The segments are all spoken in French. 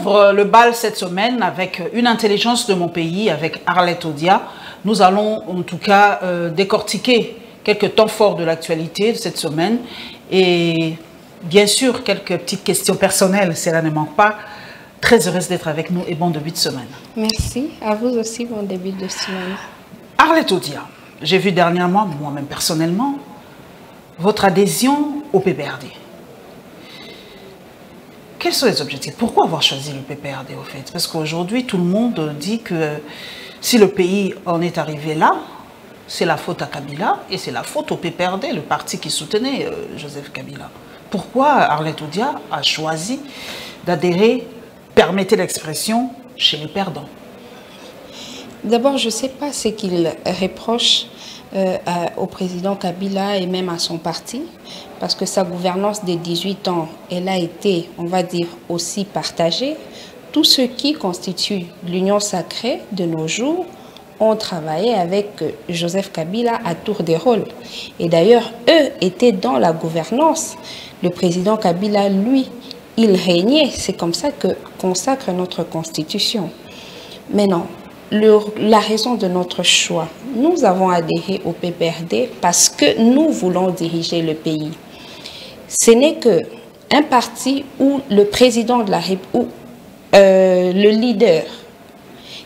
ouvre le bal cette semaine avec une intelligence de mon pays, avec Arlette Odia. Nous allons en tout cas décortiquer quelques temps forts de l'actualité de cette semaine et bien sûr quelques petites questions personnelles, cela ne manque pas. Très heureuse d'être avec nous et bon début de semaine. Merci, à vous aussi, bon début de semaine. Arlette Odia, j'ai vu dernièrement, moi-même personnellement, votre adhésion au PPRD. Quels sont les objectifs? Pourquoi avoir choisi le PPRD au fait? Parce qu'aujourd'hui, tout le monde dit que si le pays en est arrivé là, c'est la faute à Kabila et c'est la faute au PPRD, le parti qui soutenait Joseph Kabila. Pourquoi Arlette Odia a choisi d'adhérer, permettez l'expression, chez les perdants? D'abord, je ne sais pas ce qu'il reproche au président Kabila et même à son parti, parce que sa gouvernance des 18 ans, elle a été, on va dire, aussi partagée. Tous ceux qui constituent l'union sacrée de nos jours ont travaillé avec Joseph Kabila à tour de rôle. Et d'ailleurs, eux étaient dans la gouvernance. Le président Kabila, lui, il régnait. C'est comme ça que consacre notre constitution. Maintenant, la raison de notre choix, nous avons adhéré au PPRD parce que nous voulons diriger le pays. Ce n'est qu'un parti où le président de la République, le leader,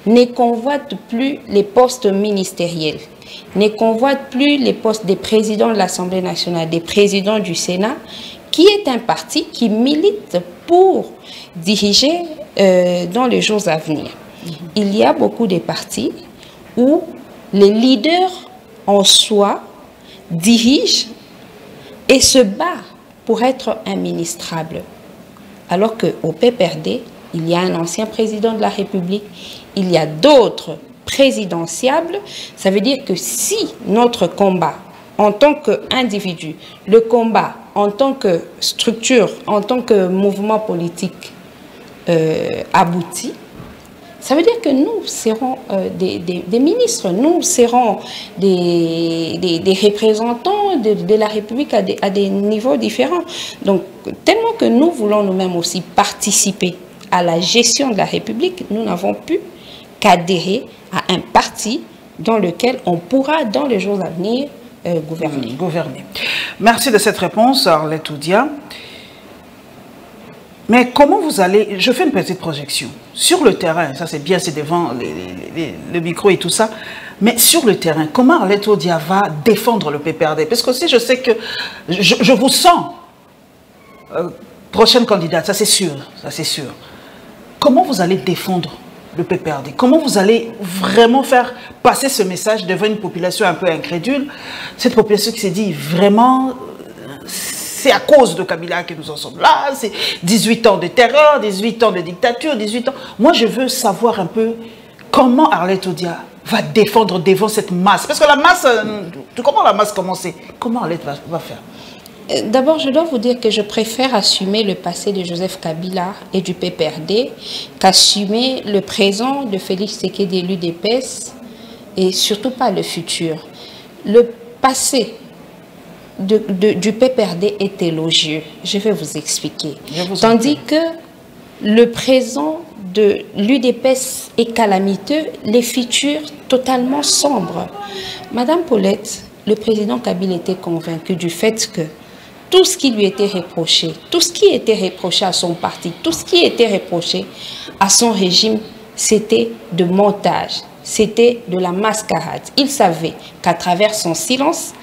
ne convoite plus les postes ministériels, ne convoite plus les postes des présidents de l'Assemblée nationale, des présidents du Sénat, qui est un parti qui milite pour diriger dans les jours à venir. Il y a beaucoup de partis où les leaders en soi dirigent et se battent pour être administrables. Alors qu'au PPRD, il y a un ancien président de la République, il y a d'autres présidentiables. Ça veut dire que si notre combat en tant qu'individu, le combat en tant que structure, en tant que mouvement politique aboutit, ça veut dire que nous serons des ministres, nous serons des représentants de la République à des niveaux différents. Donc, tellement que nous voulons nous-mêmes aussi participer à la gestion de la République, nous n'avons pu qu'adhérer à un parti dans lequel on pourra, dans les jours à venir, gouverner. Merci de cette réponse, Arlette Odia. Mais comment vous allez... Je fais une petite projection. Sur le terrain, ça c'est bien, c'est devant le micro et tout ça, mais sur le terrain, comment Arlette Odia va défendre le PPRD? Parce que aussi, je sais que je vous sens prochaine candidate, ça c'est sûr, ça c'est sûr. Comment vous allez défendre le PPRD? Comment vous allez vraiment faire passer ce message devant une population un peu incrédule? Cette population qui s'est dit vraiment... C'est à cause de Kabila que nous en sommes là, c'est 18 ans de terreur, 18 ans de dictature, 18 ans... Moi, je veux savoir un peu comment Arlette Odia va défendre devant cette masse. Parce que la masse, comment la masse commence? Comment Arlette va faire? D'abord, je dois vous dire que je préfère assumer le passé de Joseph Kabila et du PPRD qu'assumer le présent de Félix Tshisekedi, l'UDPS, et surtout pas le futur. Le passé du PPRD est élogieux. Je vais vous expliquer. Tandis que le présent de l'UDPS est calamiteux, les futurs totalement sombres. Madame Paulette, le président Kabila était convaincu du fait que tout ce qui lui était reproché, tout ce qui était reproché à son parti, tout ce qui était reproché à son régime, c'était de montage, c'était de la mascarade. Il savait qu'à travers son silence,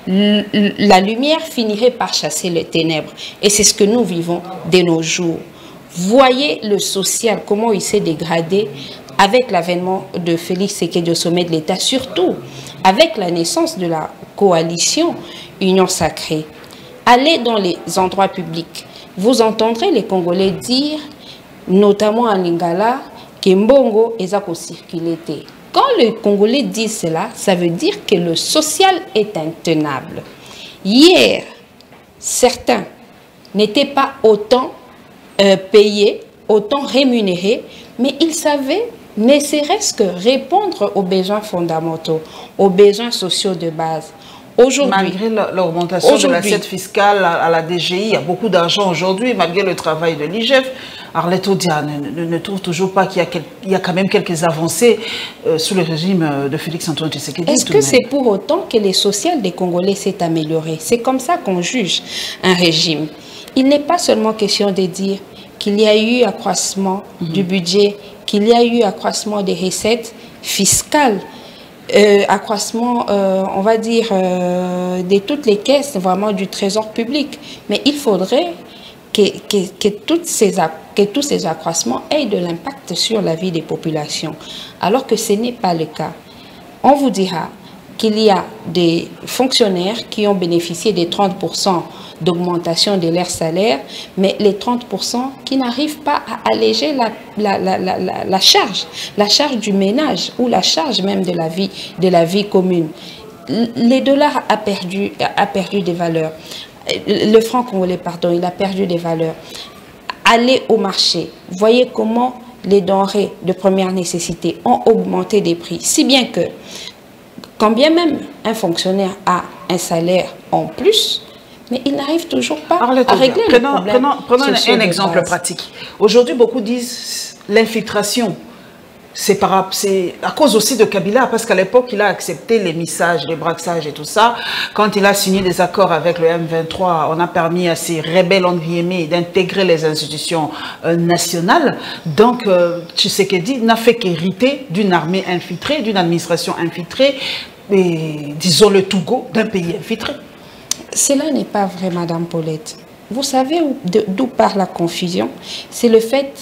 la lumière finirait par chasser les ténèbres. Et c'est ce que nous vivons de nos jours. Voyez le social, comment il s'est dégradé avec l'avènement de Félix Tshisekedi au sommet de l'État, surtout avec la naissance de la coalition Union Sacrée. Allez dans les endroits publics, vous entendrez les Congolais dire, notamment à Lingala, que Mbongo est circulé. Quand les Congolais disent cela, ça veut dire que le social est intenable. Hier, certains n'étaient pas autant payés, autant rémunérés, mais ils savaient ne serait-ce que répondre aux besoins fondamentaux, aux besoins sociaux de base, Aujourd'hui, malgré l'augmentation de l'assiette fiscale à la DGI, il y a beaucoup d'argent aujourd'hui, malgré le travail de l'IGF. Arlette Odia ne trouve toujours pas qu'il y a quand même quelques avancées sous le régime de Félix-Antoine Tshisekedi. Est-ce que c'est pour autant que les social des Congolais s'est amélioré? C'est comme ça qu'on juge un régime. Il n'est pas seulement question de dire qu'il y a eu accroissement du budget, qu'il y a eu accroissement des recettes fiscales, accroissement, on va dire, de toutes les caisses vraiment du trésor public. Mais il faudrait que tous ces accroissements aient de l'impact sur la vie des populations, alors que ce n'est pas le cas. On vous dira qu'il y a des fonctionnaires qui ont bénéficié des 30% d'augmentation de leur salaire, mais les 30% qui n'arrivent pas à alléger la charge du ménage ou la charge même de la vie commune. Le dollar a perdu des valeurs. Le franc congolais, pardon, il a perdu des valeurs. Allez au marché, voyez comment les denrées de première nécessité ont augmenté des prix, si bien que, quand bien même un fonctionnaire a un salaire en plus, mais il n'arrive toujours pas à régler le problème. Prenons un exemple pratique. Aujourd'hui, beaucoup disent l'infiltration. C'est à cause aussi de Kabila, parce qu'à l'époque, il a accepté l'émissage, les braquages et tout ça. Quand il a signé des accords avec le M23, on a permis à ces rebelles, entre guillemets, d'intégrer les institutions nationales. Donc, Tshisekedi n'a fait qu'hériter d'une armée infiltrée, d'une administration infiltrée, et disons le Togo, d'un pays infiltré. Cela n'est pas vrai, Madame Paulette. Vous savez d'où part la confusion? C'est le fait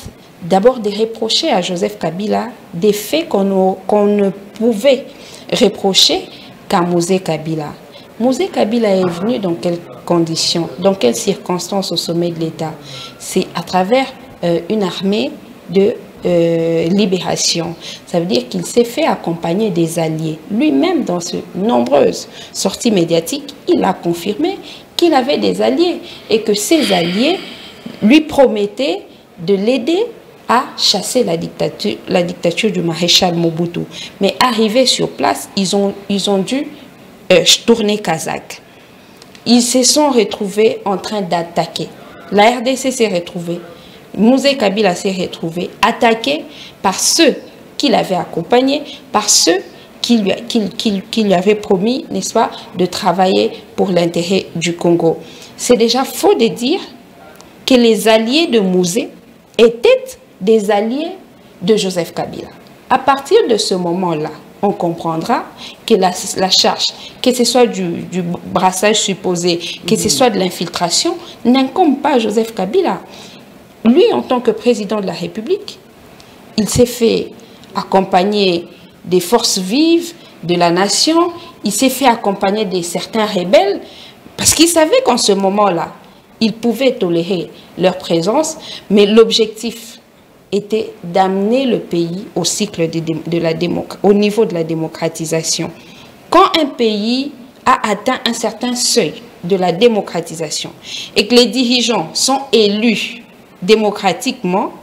d'abord de reprocher à Joseph Kabila des faits qu'on ne pouvait reprocher qu'à Mouzé Kabila. Mouzé Kabila est venu dans quelles conditions, dans quelles circonstances au sommet de l'État? C'est à travers une armée de libération. Ça veut dire qu'il s'est fait accompagner des alliés. Lui-même, dans ses nombreuses sorties médiatiques, il a confirmé qu'il avait des alliés et que ces alliés lui promettaient de l'aider à chasser la dictature du maréchal Mobutu. Mais arrivés sur place, ils ont dû tourner Kazakh. Ils se sont retrouvés en train d'attaquer. La RDC s'est retrouvée. Mouzé Kabila s'est retrouvé attaqué par ceux qui l'avaient accompagné, par ceux qui lui avaient promis, n'est-ce pas, de travailler pour l'intérêt du Congo. C'est déjà faux de dire que les alliés de Mouzé étaient des alliés de Joseph Kabila. À partir de ce moment-là, on comprendra que la charge, que ce soit du brassage supposé, que ce soit de l'infiltration, n'incombe pas à Joseph Kabila. Lui, en tant que président de la République, il s'est fait accompagner des forces vives de la nation, il s'est fait accompagner de certains rebelles, parce qu'il savait qu'en ce moment-là, il pouvait tolérer leur présence, mais l'objectif était d'amener le pays au cycle au niveau de la démocratisation. Quand un pays a atteint un certain seuil de la démocratisation et que les dirigeants sont élus démocratiquement,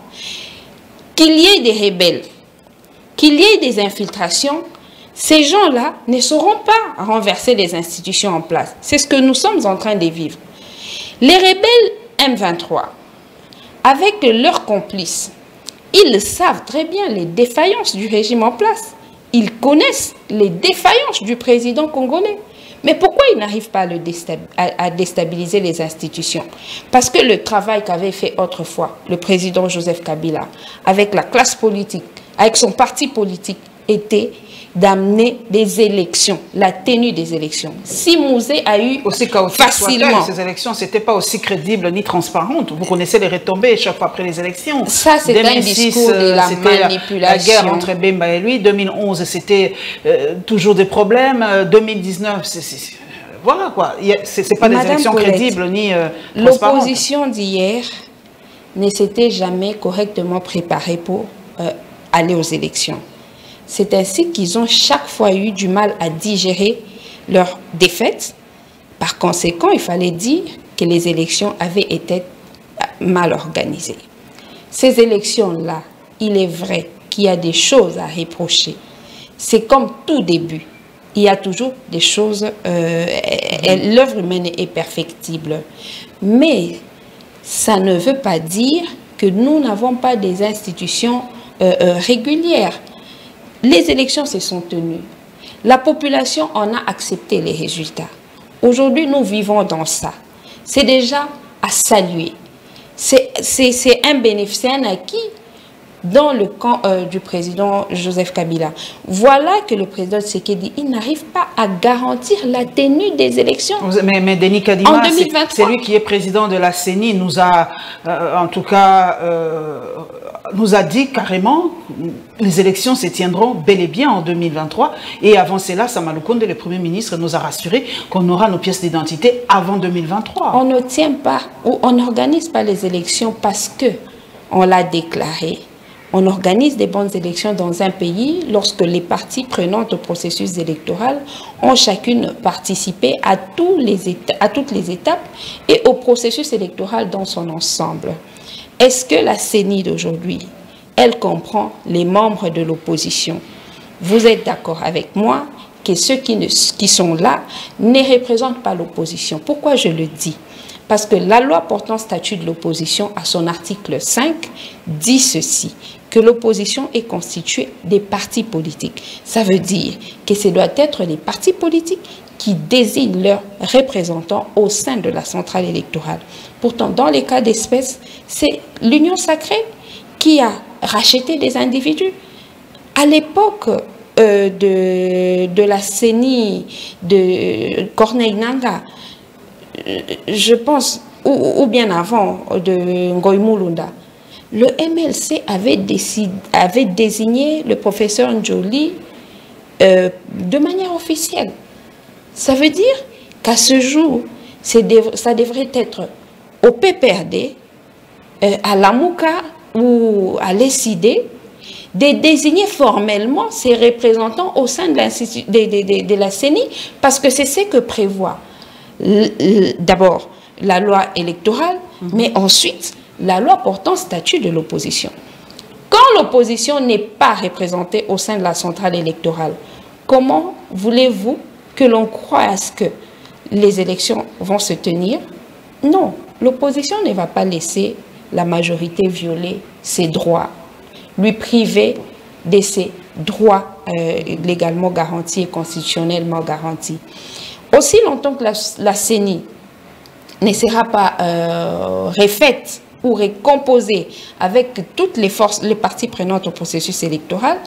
qu'il y ait des rebelles, qu'il y ait des infiltrations, ces gens-là ne sauront pas renverser les institutions en place. C'est ce que nous sommes en train de vivre. Les rebelles M23, avec leurs complices, ils savent très bien les défaillances du régime en place. Ils connaissent les défaillances du président congolais. Mais pourquoi ils n'arrivent pas à déstabiliser les institutions? Parce que le travail qu'avait fait autrefois le président Joseph Kabila avec la classe politique, avec son parti politique, était d'amener des élections, la tenue des élections. Si Mouzé a eu aussi facilement... Ces élections, ce n'était pas aussi crédible ni transparente. Vous connaissez les retombées chaque fois après les élections. Ça, c'est un discours de la manipulation. La guerre entre Bemba et lui. 2011, c'était toujours des problèmes. 2019, voilà quoi. Ce n'est pas des élections crédibles ni transparentes. L'opposition d'hier ne s'était jamais correctement préparée pour aller aux élections. C'est ainsi qu'ils ont chaque fois eu du mal à digérer leur défaite. Par conséquent, il fallait dire que les élections avaient été mal organisées. Ces élections-là, il est vrai qu'il y a des choses à reprocher. C'est comme tout début. il y a toujours des choses, l'œuvre humaine est perfectible. Mais ça ne veut pas dire que nous n'avons pas des institutions régulières. Les élections se sont tenues. La population en a accepté les résultats. Aujourd'hui, nous vivons dans ça. C'est déjà à saluer. C'est un bénéfice, c'est un acquis dans le camp du président Joseph Kabila. Voilà que le président Tshisekedi, il n'arrive pas à garantir la tenue des élections. Mais Denis Kadima, c'est lui qui est président de la CENI, nous a, en tout cas, nous a dit carrément les élections se tiendront bel et bien en 2023. Et avant cela, Sama Lukonde, le Premier ministre, nous a rassuré qu'on aura nos pièces d'identité avant 2023. On ne tient pas, ou on n'organise pas les élections parce que on l'a déclaré. On organise des bonnes élections dans un pays lorsque les parties prenantes au processus électoral ont chacune participé à toutes les étapes et au processus électoral dans son ensemble. Est-ce que la CENI d'aujourd'hui, elle comprend les membres de l'opposition? Vous êtes d'accord avec moi que ceux qui sont là ne représentent pas l'opposition. Pourquoi je le dis? Parce que la loi portant statut de l'opposition, à son article 5, dit ceci, que l'opposition est constituée des partis politiques. Ça veut dire que ce doit être les partis politiques qui désignent leurs représentants au sein de la centrale électorale. Pourtant, dans les cas d'espèce, c'est l'Union sacrée qui a racheté des individus. À l'époque de la CENI de Corneille Nangaa, je pense, ou bien avant de Ngoï Mulunda, le MLC avait désigné le professeur Njoli de manière officielle. Ça veut dire qu'à ce jour, ça devrait être au PPRD, à l'AMUCA ou à l'ESID, de désigner formellement ses représentants au sein de la CENI, parce que c'est ce que prévoit d'abord la loi électorale, mais ensuite la loi portant statut de l'opposition. Quand l'opposition n'est pas représentée au sein de la centrale électorale, comment voulez-vous que l'on croie à ce que les élections vont se tenir? Non, l'opposition ne va pas laisser la majorité violer ses droits, lui priver de ses droits légalement garantis et constitutionnellement garantis. Aussi longtemps que la CENI ne sera pas refaite ou recomposée avec toutes les forces, les parties prenantes au processus électoral,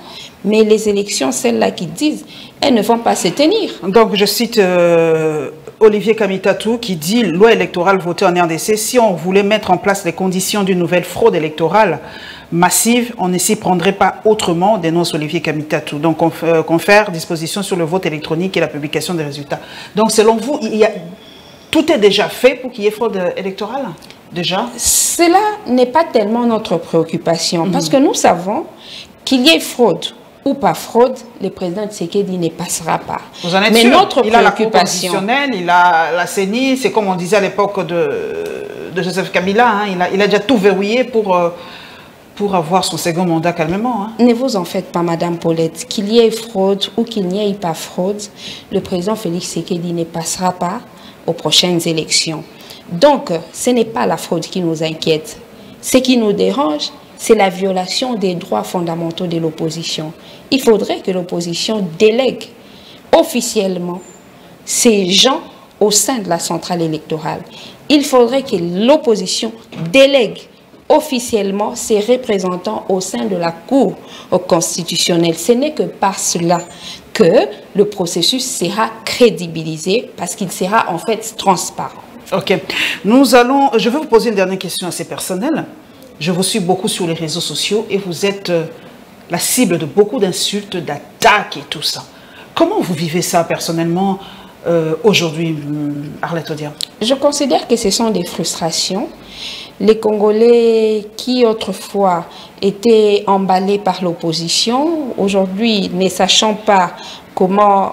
mais les élections, celles-là qui disent, elles ne vont pas se tenir. Donc, je cite Olivier Kamitatou qui dit « Loi électorale votée en RDC, si on voulait mettre en place les conditions d'une nouvelle fraude électorale massive, on ne s'y prendrait pas autrement », dénonce Olivier Kamitatou. Donc, confère disposition sur le vote électronique et la publication des résultats. Donc, selon vous, tout est déjà fait pour qu'il y ait fraude électorale? Déjà? Cela n'est pas tellement notre préoccupation, parce que nous savons qu'il y ait fraude ou pas fraude, le président Tshisekedi ne passera pas. Vous en êtes sûr? Notre préoccupation, il a la Cour constitutionnelle, il a la CENI, c'est comme on disait à l'époque de Joseph Kabila, hein, il a déjà tout verrouillé pour avoir son second mandat calmement. Hein. Ne vous en faites pas, Madame Paulette, qu'il y ait fraude ou qu'il n'y ait pas fraude, le président Félix Tshisekedi ne passera pas aux prochaines élections. Donc, ce n'est pas la fraude qui nous inquiète. Ce qui nous dérange, c'est la violation des droits fondamentaux de l'opposition. Il faudrait que l'opposition délègue officiellement ces gens au sein de la centrale électorale. Il faudrait que l'opposition délègue officiellement ses représentants au sein de la Cour constitutionnelle. Ce n'est que par cela que le processus sera crédibilisé, parce qu'il sera en fait transparent. Ok. Je vais vous poser une dernière question assez personnelle. Je vous suis beaucoup sur les réseaux sociaux et vous êtes la cible de beaucoup d'insultes, d'attaques et tout ça. Comment vous vivez ça personnellement aujourd'hui, Arlette Odiam? Je considère que ce sont des frustrations. Les Congolais qui autrefois étaient emballés par l'opposition, aujourd'hui ne sachant pas comment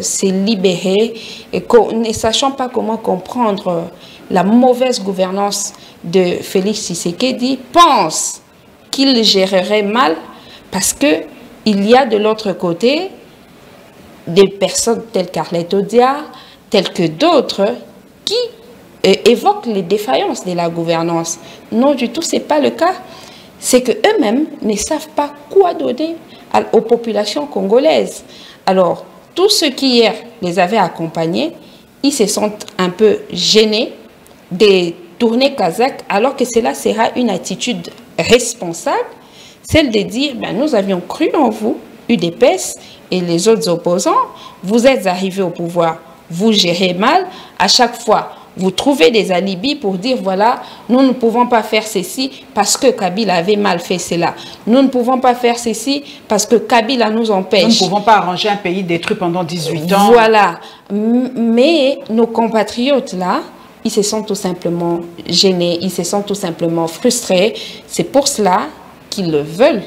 se libérer et ne sachant pas comment comprendre la mauvaise gouvernance de Félix Tshisekedi, pensent qu'il gérerait mal parce qu'il y a de l'autre côté des personnes telles qu'Arlette Odia, telles que d'autres, qui évoquent les défaillances de la gouvernance. Non, du tout, ce n'est pas le cas. C'est qu'eux-mêmes ne savent pas quoi donner aux populations congolaises. Alors, tous ceux qui hier les avaient accompagnés, ils se sentent un peu gênés de tourner kazakh, alors que cela sera une attitude responsable, celle de dire, ben, nous avions cru en vous, UDPS et les autres opposants, vous êtes arrivés au pouvoir, vous gérez mal, à chaque fois, vous trouvez des alibis pour dire, voilà, nous ne pouvons pas faire ceci parce que Kabila avait mal fait cela. Nous ne pouvons pas faire ceci parce que Kabila nous empêche. Nous ne pouvons pas arranger un pays détruit pendant 18 ans. Voilà. Mais nos compatriotes, là, ils se sentent tout simplement gênés, ils se sentent tout simplement frustrés. C'est pour cela qu'ils veulent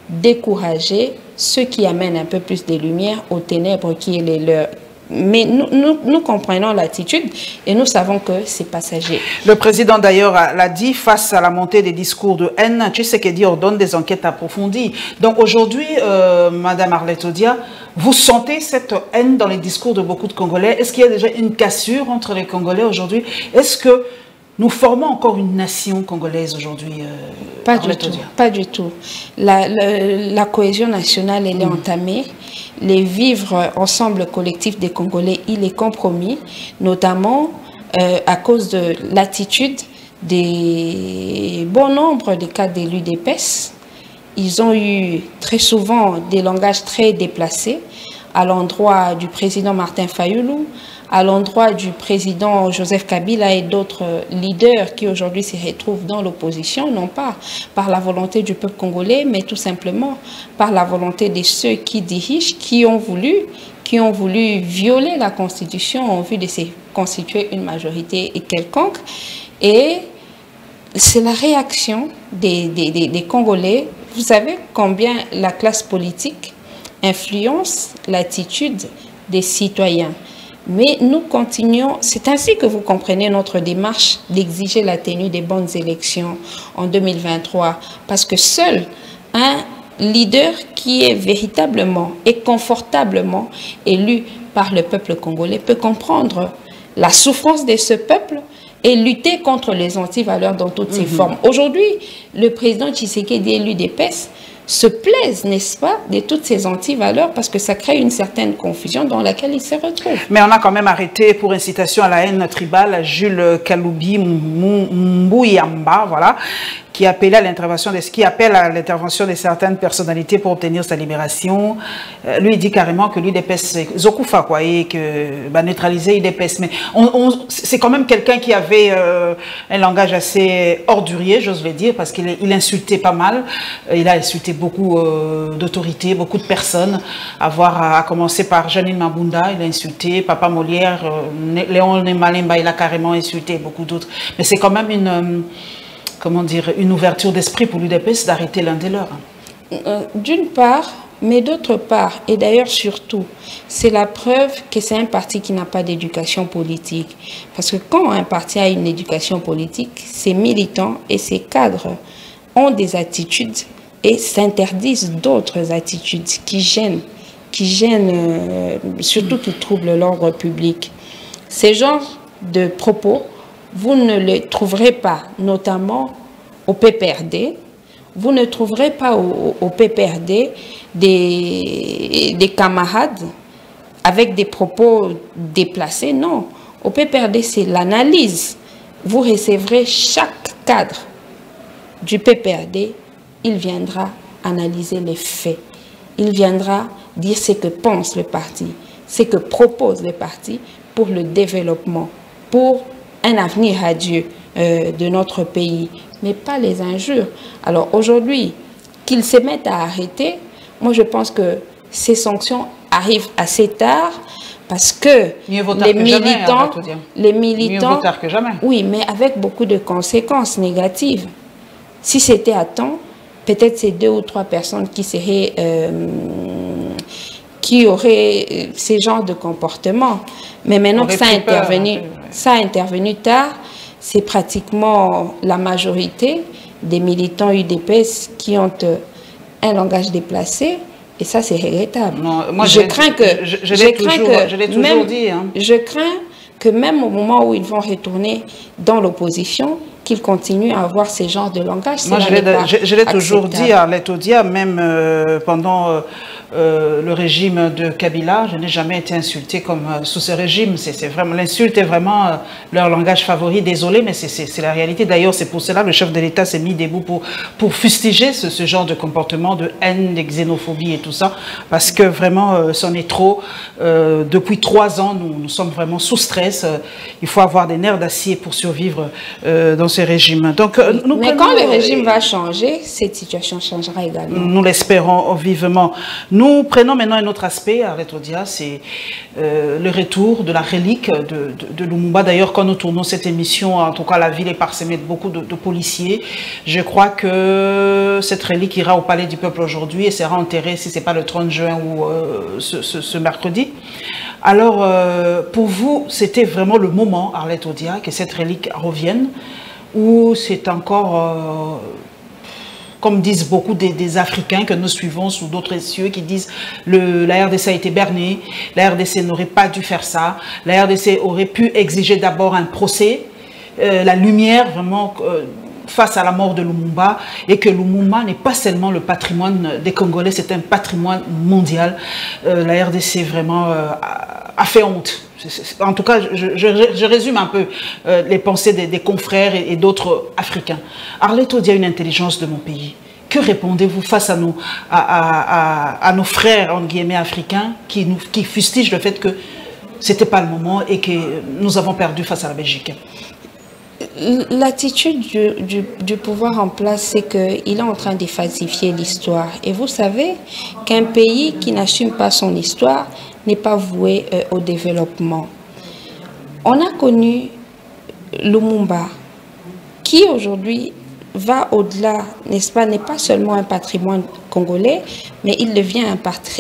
décourager ceux qui amènent un peu plus de lumière aux ténèbres qui est les leurs. Mais nous comprenons l'attitude et nous savons que c'est passager. Le président d'ailleurs l'a dit, face à la montée des discours de haine, Tshisekedi ordonne des enquêtes approfondies. Donc aujourd'hui, Madame Arlette Odia, vous sentez cette haine dans les discours de beaucoup de Congolais? Est-ce qu'il y a déjà une cassure entre les Congolais aujourd'hui? Est-ce que nous formons encore une nation congolaise aujourd'hui? Pas du tout, pas du tout. La cohésion nationale, elle est entamée. Les vivre ensemble collectif des Congolais, il est compromis, notamment à cause de l'attitude des bon nombre des cas d'élus d'EPES. Ils ont eu très souvent des langages très déplacés à l'endroit du président Martin Fayulu, à l'endroit du président Joseph Kabila et d'autres leaders qui aujourd'hui se retrouvent dans l'opposition, non pas par la volonté du peuple congolais, mais tout simplement par la volonté de ceux qui dirigent, qui ont voulu violer la Constitution en vue de se constituer une majorité quelconque. Et c'est la réaction des Congolais. Vous savez combien la classe politique influence l'attitude des citoyens. Mais nous continuons, c'est ainsi que vous comprenez notre démarche d'exiger la tenue des bonnes élections en 2023. Parce que seul un leader qui est véritablement et confortablement élu par le peuple congolais peut comprendre la souffrance de ce peuple et lutter contre les antivaleurs dans toutes ses formes. Aujourd'hui, le président Tshisekedi élu des PES se plaisent, n'est-ce pas, de toutes ces antivaleurs parce que ça crée une certaine confusion dans laquelle ils se retrouvent. Mais on a quand même arrêté pour incitation à la haine tribale Jules Kaloubi Mbouyamba, voilà, qui appelle à l'intervention de certaines personnalités pour obtenir sa libération. Lui, il dit carrément que l'UDPS, Zokufa, quoi, et que neutraliser l'UDPS. Mais c'est quand même quelqu'un qui avait un langage assez ordurier, j'ose le dire, parce qu'il insultait pas mal. Il a insulté beaucoup d'autorités, beaucoup de personnes, à commencer par Janine Mabunda, il a insulté Papa Molière, Léon Malemba, il a carrément insulté beaucoup d'autres. Mais c'est quand même une ouverture d'esprit pour l'UDPS d'arrêter l'un des leurs. D'une part, mais d'autre part, et d'ailleurs surtout, c'est la preuve que c'est un parti qui n'a pas d'éducation politique. Parce que quand un parti a une éducation politique, ses militants et ses cadres ont des attitudes et s'interdisent d'autres attitudes qui gênent, surtout qui troublent l'ordre public. Ces genres de propos, vous ne les trouverez pas, notamment au PPRD. Vous ne trouverez pas au PPRD des camarades avec des propos déplacés. Non, au PPRD, c'est l'analyse. Vous recevrez chaque cadre du PPRD, il viendra analyser les faits. Il viendra dire ce que pense le parti, ce que propose le parti pour le développement, pour un avenir radieux de notre pays, mais pas les injures. Alors aujourd'hui, qu'ils se mettent à arrêter, moi je pense que ces sanctions arrivent assez tard parce que les militants, mieux vaut tard que jamais. Oui, mais avec beaucoup de conséquences négatives. Si c'était à temps, peut-être c'est 2 ou 3 personnes qui auraient ces genres de comportement. Mais maintenant que ça a intervenu tard, c'est pratiquement la majorité des militants UDPS qui ont un langage déplacé Et ça, c'est regrettable. Non, moi, je crains que... Je l'ai toujours dit. Hein. Je crains que même au moment où ils vont retourner dans l'opposition, qu'ils continuent à avoir ces genres de langage. Moi, je l'ai toujours dit à Arlette Odia, même pendant le régime de Kabila, je n'ai jamais été insultée comme sous ce régime. L'insulte est vraiment leur langage favori. Désolé, mais c'est la réalité. D'ailleurs, c'est pour cela que le chef de l'État s'est mis debout pour fustiger ce genre de comportement, de haine, de xénophobie et tout ça, parce que vraiment, c'en est trop. Depuis 3 ans, nous sommes vraiment sous stress. Il faut avoir des nerfs d'acier pour survivre dans ce régime. Donc, mais quand le régime va changer, cette situation changera également. Nous l'espérons vivement. Nous prenons maintenant un autre aspect, Arlette Odia, c'est le retour de la relique de Lumumba. D'ailleurs, quand nous tournons cette émission, en tout cas, la ville est parsemée de beaucoup de policiers. Je crois que cette relique ira au Palais du Peuple aujourd'hui et sera enterrée, si ce n'est pas le 30 juin ou ce mercredi. Alors, pour vous, c'était vraiment le moment, Arlette Odia, que cette relique revienne, ou c'est encore... comme disent beaucoup des Africains que nous suivons sous d'autres cieux, qui disent la RDC a été bernée, la RDC n'aurait pas dû faire ça, la RDC aurait pu exiger d'abord un procès, la lumière vraiment face à la mort de Lumumba, et que Lumumba n'est pas seulement le patrimoine des Congolais, c'est un patrimoine mondial. La RDC vraiment a fait honte. En tout cas, je résume un peu les pensées des confrères et d'autres Africains. Arlette Odia a une intelligence de mon pays. Que répondez-vous face à nos frères, entre guillemets, africains, qui fustigent le fait que ce n'était pas le moment et que nous avons perdu face à la Belgique? L'attitude du pouvoir en place, c'est qu'il est en train de falsifier l'histoire. Et vous savez qu'un pays qui n'assume pas son histoire n'est pas voué au développement. On a connu Lumumba, qui aujourd'hui va au-delà, n'est-ce pas, n'est pas seulement un patrimoine congolais, mais il devient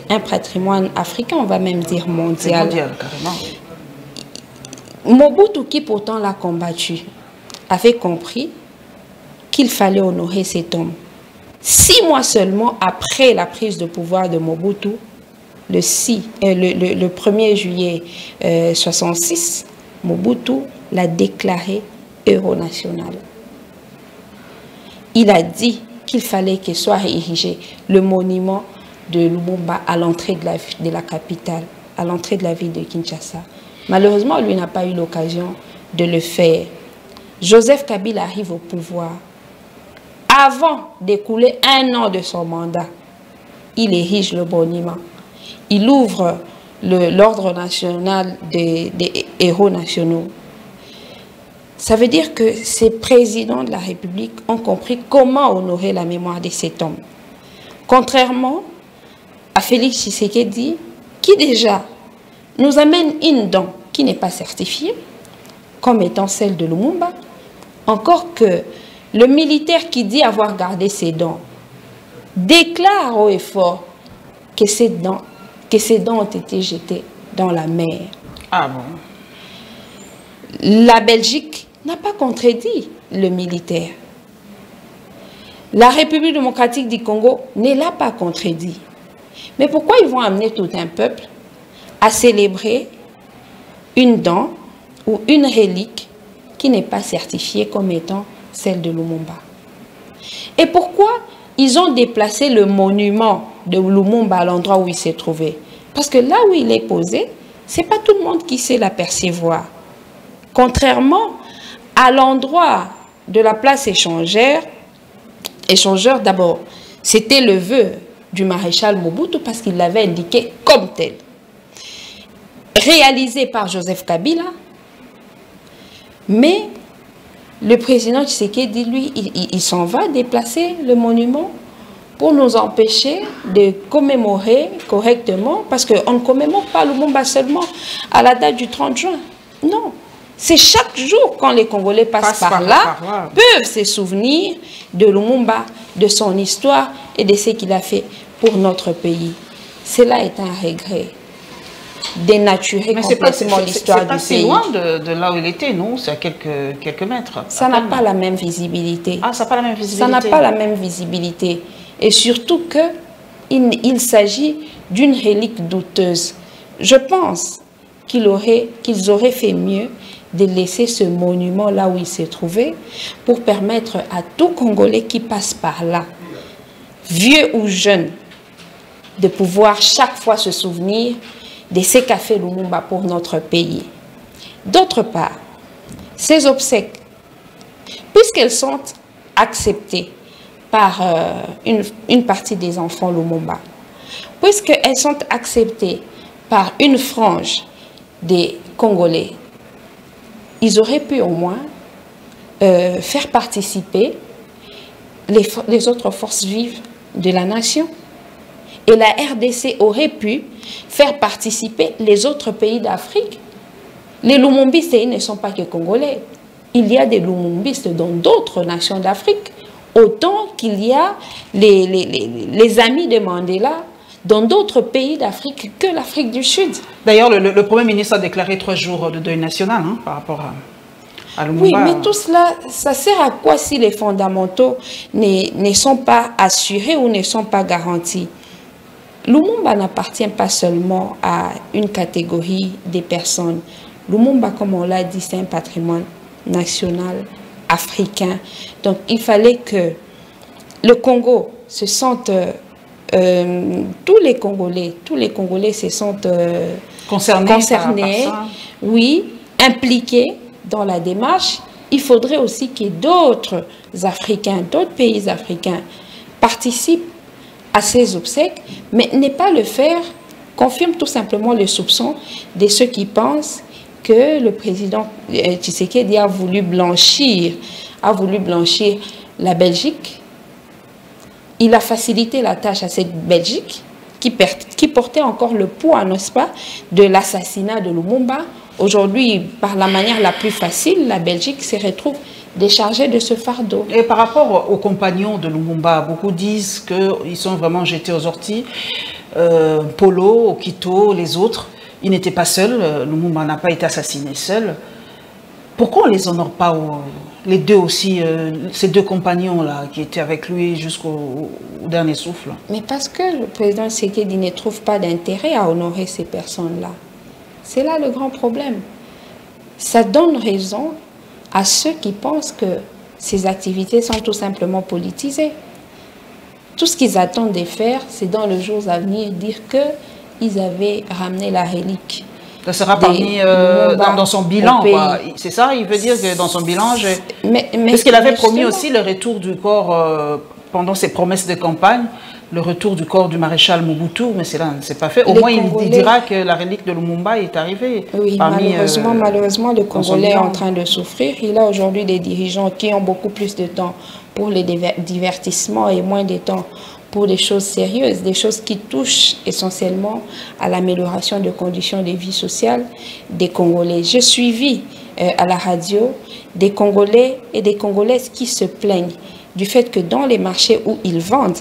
un patrimoine africain, on va même dire mondial. Mondial, carrément. Mobutu, qui pourtant l'a combattu, avait compris qu'il fallait honorer cet homme. 6 mois seulement après la prise de pouvoir de Mobutu, le 1er juillet 1966, Mobutu l'a déclaré héros national. Il a dit qu'il fallait qu'il soit érigé le monument de Lumumba à l'entrée de la capitale, à l'entrée de la ville de Kinshasa. Malheureusement, lui n'a pas eu l'occasion de le faire. Joseph Kabila arrive au pouvoir. Avant d'écouler 1 an de son mandat, il érige le monument. Il ouvre l'ordre national des héros nationaux. Ça veut dire que ces présidents de la République ont compris comment honorer la mémoire de cet homme. Contrairement à Félix Tshisekedi, qui déjà nous amène une dent qui n'est pas certifiée, comme étant celle de Lumumba, encore que le militaire qui dit avoir gardé ses dents déclare haut et fort que ces dents ont été jetées dans la mer. Ah bon? La Belgique n'a pas contredit le militaire. La République démocratique du Congo ne l'a pas contredit. Mais pourquoi ils vont amener tout un peuple à célébrer une dent ou une relique qui n'est pas certifiée comme étant celle de Lumumba? Et pourquoi ils ont déplacé le monument de Lumumba à l'endroit où il s'est trouvé? Parce que là où il est posé, ce n'est pas tout le monde qui sait l'apercevoir. Contrairement à l'endroit de la place échangeur d'abord, c'était le vœu du maréchal Mobutu parce qu'il l'avait indiqué comme tel. Réalisé par Joseph Kabila, mais le président Tshisekedi, lui, il s'en va déplacer le monument pour nous empêcher de commémorer correctement, parce qu'on ne commémore pas Lumumba seulement à la date du 30 juin. Non, c'est chaque jour quand les Congolais passent par là, peuvent se souvenir de Lumumba, de son histoire et de ce qu'il a fait pour notre pays. Cela est un regret. Dénaturer complètement l'histoire du pays. C'est loin de là où il était, non? C'est à quelques mètres. Ça n'a pas la même visibilité. Ah, ça n'a pas la même visibilité. Ça n'a pas la même visibilité. Et surtout que il s'agit d'une relique douteuse. Je pense qu'ils auraient fait mieux de laisser ce monument là où il s'est trouvé pour permettre à tout Congolais qui passe par là, vieux ou jeune, de pouvoir chaque fois se souvenir de ce qu'a fait Lumumba pour notre pays. D'autre part, ces obsèques, puisqu'elles sont acceptées par une partie des enfants Lumumba, puisqu'elles sont acceptées par une frange des Congolais, ils auraient pu au moins faire participer les autres forces vives de la nation. Et la RDC aurait pu faire participer les autres pays d'Afrique. Les Lumumbistes, ils ne sont pas que Congolais. Il y a des Lumumbistes dans d'autres nations d'Afrique, autant qu'il y a les amis de Mandela dans d'autres pays d'Afrique que l'Afrique du Sud. D'ailleurs, le Premier ministre a déclaré 3 jours de deuil national par rapport à Lumumba. Oui, mais tout cela, ça sert à quoi si les fondamentaux ne sont pas assurés ou ne sont pas garantis? Lumumba n'appartient pas seulement à une catégorie des personnes. Lumumba, comme on l'a dit, c'est un patrimoine national africain. Donc, il fallait que le Congo se sente... tous les Congolais se sentent concernés, oui, impliqués dans la démarche. Il faudrait aussi que d'autres Africains, d'autres pays africains participent à ces obsèques, mais ne pas le faire confirme tout simplement le soupçon de ceux qui pensent que le président Tshisekedi a voulu blanchir la Belgique. Il a facilité la tâche à cette Belgique qui portait encore le poids, n'est-ce pas, de l'assassinat de Lumumba. Aujourd'hui, par la manière la plus facile, la Belgique se retrouve déchargée de ce fardeau. Et par rapport aux compagnons de Lumumba, beaucoup disent qu'ils sont vraiment jetés aux orties. Polo, Okito, les autres, ils n'étaient pas seuls. Lumumba n'a pas été assassiné seul. Pourquoi on ne les honore pas, les deux aussi, ces deux compagnons-là qui étaient avec lui jusqu'au dernier souffle? Mais parce que le président Tshisekedi ne trouve pas d'intérêt à honorer ces personnes-là. C'est là le grand problème. Ça donne raison à ceux qui pensent que ces activités sont tout simplement politisées. Tout ce qu'ils attendent de faire, c'est dans les jours à venir dire qu'ils avaient ramené la relique. Ça sera parmi dans son bilan, c'est ça? Il veut dire que dans son bilan, parce qu'il avait promis aussi le retour du corps pendant ses promesses de campagne, le retour du corps du maréchal Mobutu, mais c'est pas fait. Au moins, il dira que la relique de Lumumba est arrivée. Oui, malheureusement, le Congolais est en train de souffrir. Il a aujourd'hui des dirigeants qui ont beaucoup plus de temps pour les divertissements et moins de temps pour des choses sérieuses, des choses qui touchent essentiellement à l'amélioration des conditions de vie sociale des Congolais. J'ai suivi à la radio des Congolais et des Congolaises qui se plaignent du fait que dans les marchés où ils vendent,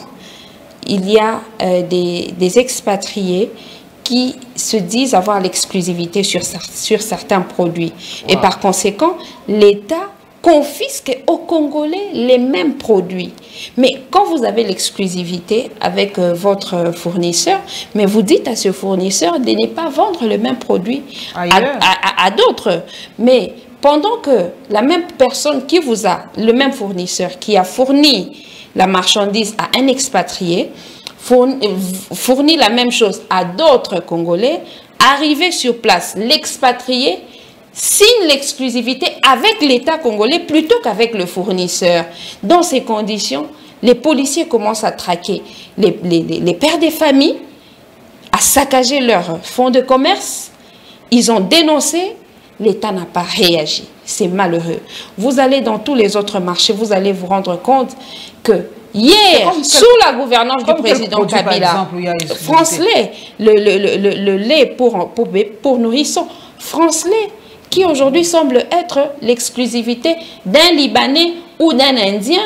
il y a des expatriés qui se disent avoir l'exclusivité sur certains produits. Wow. Et par conséquent, l'État confisque aux Congolais les mêmes produits. Mais quand vous avez l'exclusivité avec votre fournisseur, mais vous dites à ce fournisseur de ne pas vendre le même produit à d'autres. Mais pendant que la même personne qui vous a, le même fournisseur qui a fourni la marchandise à un expatrié, fournit la même chose à d'autres Congolais, arrivé sur place, l'expatrié signe l'exclusivité avec l'État congolais plutôt qu'avec le fournisseur. Dans ces conditions, les policiers commencent à traquer les pères des familles, à saccager leurs fonds de commerce. Ils ont dénoncé, l'État n'a pas réagi. C'est malheureux. Vous allez dans tous les autres marchés, vous allez vous rendre compte que hier, sous la gouvernance du président Kabila, France-Lait, le lait pour nourrissons, France-Lait, qui aujourd'hui semble être l'exclusivité d'un Libanais ou d'un Indien,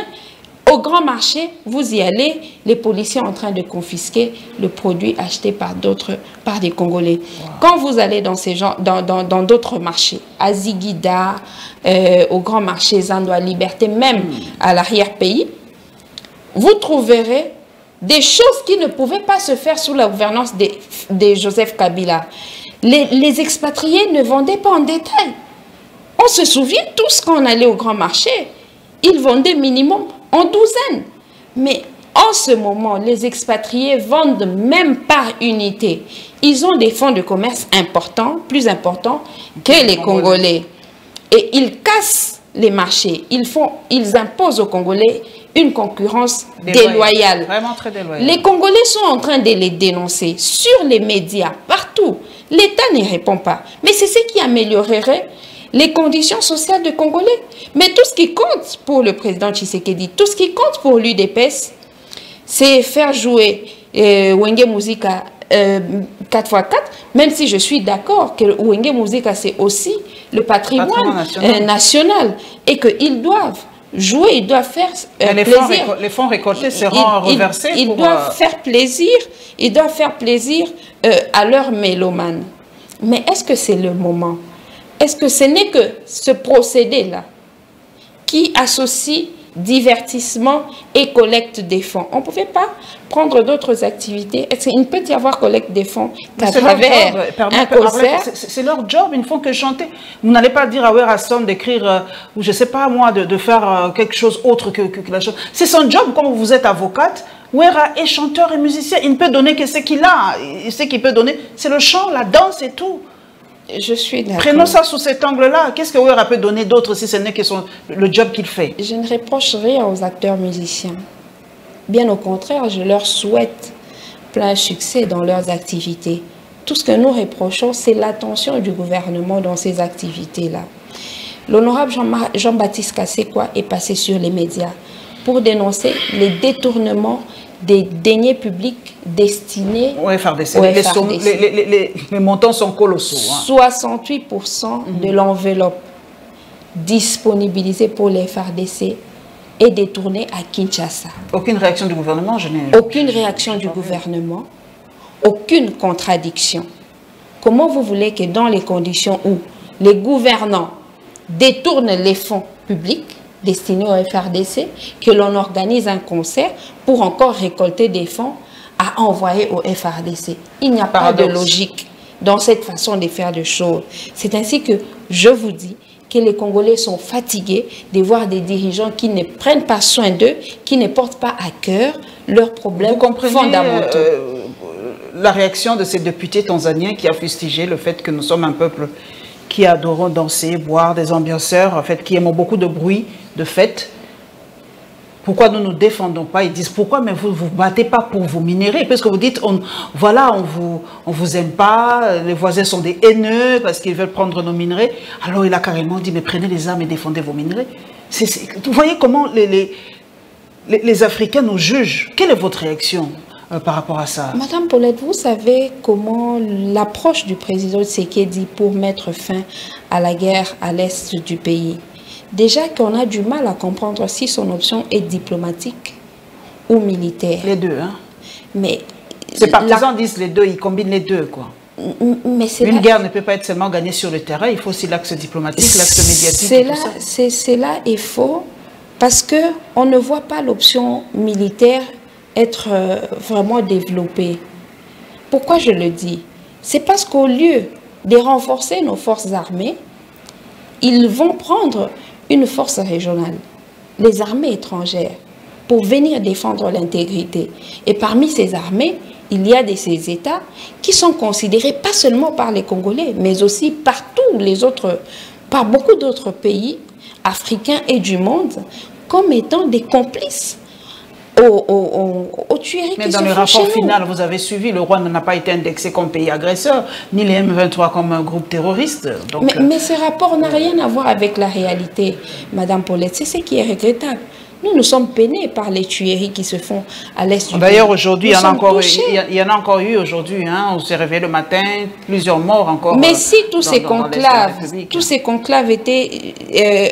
au grand marché, vous y allez, les policiers en train de confisquer le produit acheté par des Congolais. Wow. Quand vous allez dans d'autres marchés, à Ziguida, au grand marché Zandoa Liberté, même à l'arrière-pays, vous trouverez des choses qui ne pouvaient pas se faire sous la gouvernance de Joseph Kabila. Les expatriés ne vendaient pas en détail. On se souvient tous quand on allait au grand marché, ils vendaient minimum en douzaines. Mais en ce moment, les expatriés vendent même par unité. Ils ont des fonds de commerce importants, plus importants que les Congolais. Et ils cassent les marchés. Ils imposent aux Congolais une concurrence déloyale. Vraiment très déloyale. Les Congolais sont en train de les dénoncer sur les médias, partout. L'État ne répond pas. Mais c'est ce qui améliorerait les conditions sociales des Congolais. Mais tout ce qui compte pour le président Tshisekedi, tout ce qui compte pour l'UDPS, c'est faire jouer Wenge Muzika 4x4, même si je suis d'accord que Wenge Muzika, c'est aussi le patrimoine national et qu'ils doivent jouer, ils doivent faire plaisir. Les fonds récoltés seront reversés. Ils doivent faire plaisir, à leurs mélomanes. Mais est-ce que c'est le moment? Est-ce que ce n'est que ce procédé-là qui associe divertissement et collecte des fonds? On ne pouvait pas prendre d'autres activités. Est-ce qu'il peut y avoir collecte des fonds qu'à travers un concert? C'est leur job, ils ne font que chanter. Vous n'allez pas dire à Werrason d'écrire, ou je ne sais pas moi, de faire quelque chose autre que la chose. C'est son job, comme vous êtes avocate. Wera est chanteur et musicien. Il ne peut donner que ce qu'il a. Ce qu'il peut donner, c'est le chant, la danse et tout. Je suis d'accord. Prenons ça sous cet angle-là. Qu'est-ce que Wera peut donner d'autre si ce n'est que le job qu'il fait? Je ne reproche rien aux acteurs musiciens. Bien au contraire, je leur souhaite plein succès dans leurs activités. Tout ce que nous reprochons, c'est l'attention du gouvernement dans ces activités-là. L'honorable Jean-Baptiste Kassekwa est passé sur les médias pour dénoncer les détournements des deniers publics destinés au FARDC. Les montants sont colossaux. 68% de l'enveloppe disponibilisée pour les FARDC est détournée à Kinshasa. Aucune réaction du gouvernement? Aucune réaction du gouvernement, aucune contradiction. Comment vous voulez que dans les conditions où les gouvernants détournent les fonds publics destinés au FARDC, que l'on organise un concert pour encore récolter des fonds à envoyer au FARDC? Il n'y a pas de logique dans cette façon de faire des choses. C'est ainsi que je vous dis que les Congolais sont fatigués de voir des dirigeants qui ne prennent pas soin d'eux, qui ne portent pas à cœur leurs problèmes fondamentaux. La réaction de ces députés tanzaniens qui a fustigé le fait que nous sommes un peuple qui adorons danser, boire, des ambianceurs, en fait, qui aiment beaucoup de bruit, de fête. Pourquoi nous ne nous défendons pas? Ils disent pourquoi, mais vous ne vous battez pas pour vous minerais, parce que vous dites, voilà, on vous aime pas, les voisins sont des haineux parce qu'ils veulent prendre nos minerais. Alors il a carrément dit, mais prenez les armes et défendez vos minerais. Vous voyez comment les Africains nous jugent. Quelle est votre réaction par rapport à ça? Madame Paulette, vous savez comment l'approche du président Tshisekedi pour mettre fin à la guerre à l'est du pays? Déjà qu'on a du mal à comprendre si son option est diplomatique ou militaire. Les deux, hein? Mais ces partisans disent les deux, ils combinent les deux, quoi. Mais une guerre ne peut pas être seulement gagnée sur le terrain, il faut aussi l'axe diplomatique, l'axe médiatique. Cela est faux parce qu'on ne voit pas l'option militaire être vraiment développée. Pourquoi je le dis? C'est parce qu'au lieu de renforcer nos forces armées, ils vont prendre une force régionale, les armées étrangères, pour venir défendre l'intégrité. Et parmi ces armées, il y a ces États qui sont considérés pas seulement par les Congolais, mais aussi par beaucoup d'autres pays africains et du monde, comme étant des complices aux tueries mais qui se dans font le rapport chez nous. final, vous avez suivi, le Rwanda n'a pas été indexé comme pays agresseur, ni les M23 comme un groupe terroriste. Donc, mais ce rapport n'a rien à voir avec la réalité, Madame Paulette. C'est ce qui est regrettable. Nous sommes peinés par les tueries qui se font à l'est du pays. D'ailleurs, aujourd'hui, il y en a encore eu aujourd'hui. Hein, on s'est réveillé le matin, plusieurs morts encore. Mais si tous ces conclaves étaient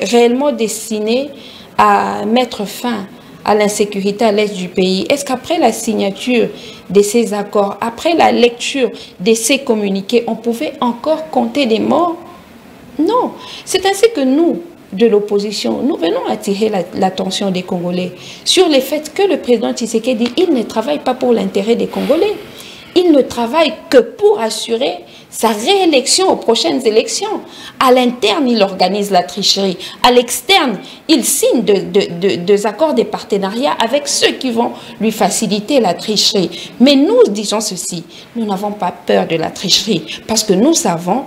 réellement destinés à mettre fin à l'insécurité à l'est du pays, est-ce qu'après la signature de ces accords, après la lecture de ces communiqués, on pouvait encore compter des morts? Non. C'est ainsi que nous, de l'opposition, nous venons attirer l'attention des Congolais sur le fait que le président Tshisekedi, il ne travaille pas pour l'intérêt des Congolais. Il ne travaille que pour assurer sa réélection aux prochaines élections. À l'interne, il organise la tricherie. À l'externe, il signe des accords de partenariat avec ceux qui vont lui faciliter la tricherie. Mais nous disons ceci, nous n'avons pas peur de la tricherie parce que nous savons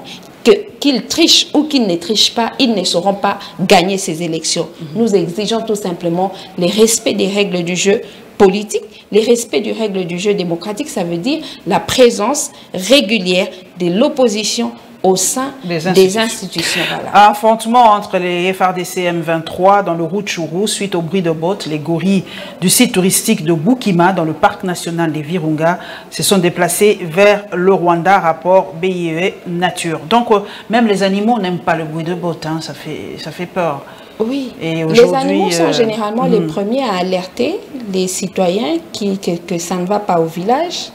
qu'ils trichent ou qu'ils ne trichent pas, ils ne sauront pas gagner ces élections. Nous exigeons tout simplement le respect des règles du jeu politique, le respect des règles du jeu démocratique, ça veut dire la présence régulière de l'opposition au sein des institutions. Voilà. Affrontement entre les FARDC et M23 dans le Rutshuru suite au bruit de bottes. Les gorilles du site touristique de Bukima dans le parc national des Virunga se sont déplacés vers le Rwanda, rapport BIE Nature. Donc même les animaux n'aiment pas le bruit de bottes, hein, ça fait peur. Oui, les animaux sont généralement les premiers à alerter les citoyens que ça ne va pas au village.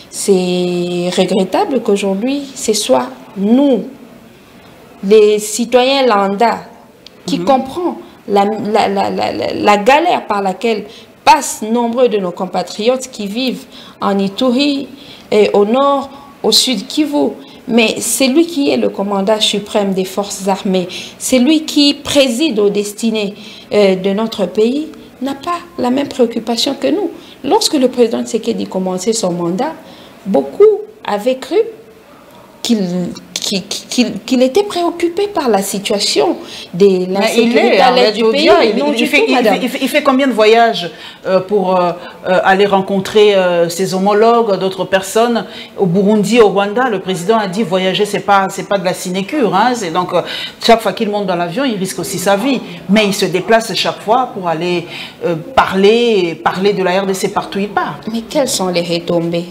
C'est regrettable qu'aujourd'hui, ce soit nous, les citoyens lambda, qui comprennent la galère par laquelle passent nombreux de nos compatriotes qui vivent en Ituri, et au nord, au sud Kivu. Mais c'est lui qui est le commandant suprême des forces armées, c'est lui qui préside aux destinées de notre pays, n'a pas la même préoccupation que nous. Lorsque le président Tshisekedi commençait son mandat, beaucoup avaient cru qu'il était préoccupé par la situation de l'insécurité à l'est du pays. Il fait combien de voyages pour aller rencontrer ses homologues, d'autres personnes au Burundi, au Rwanda? Le président a dit voyager, c'est pas de la sinécure. Hein, donc chaque fois qu'il monte dans l'avion, il risque aussi sa vie. Mais il se déplace chaque fois pour aller parler de la RDC partout où il part. Mais quelles sont les retombées?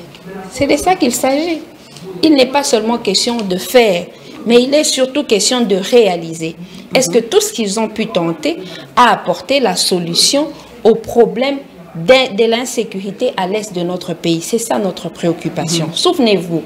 C'est de ça qu'il s'agit. Il n'est pas seulement question de faire, mais il est surtout question de réaliser. Est-ce que tout ce qu'ils ont pu tenter a apporté la solution au problème de l'insécurité à l'est de notre pays? C'est ça notre préoccupation. Souvenez-vous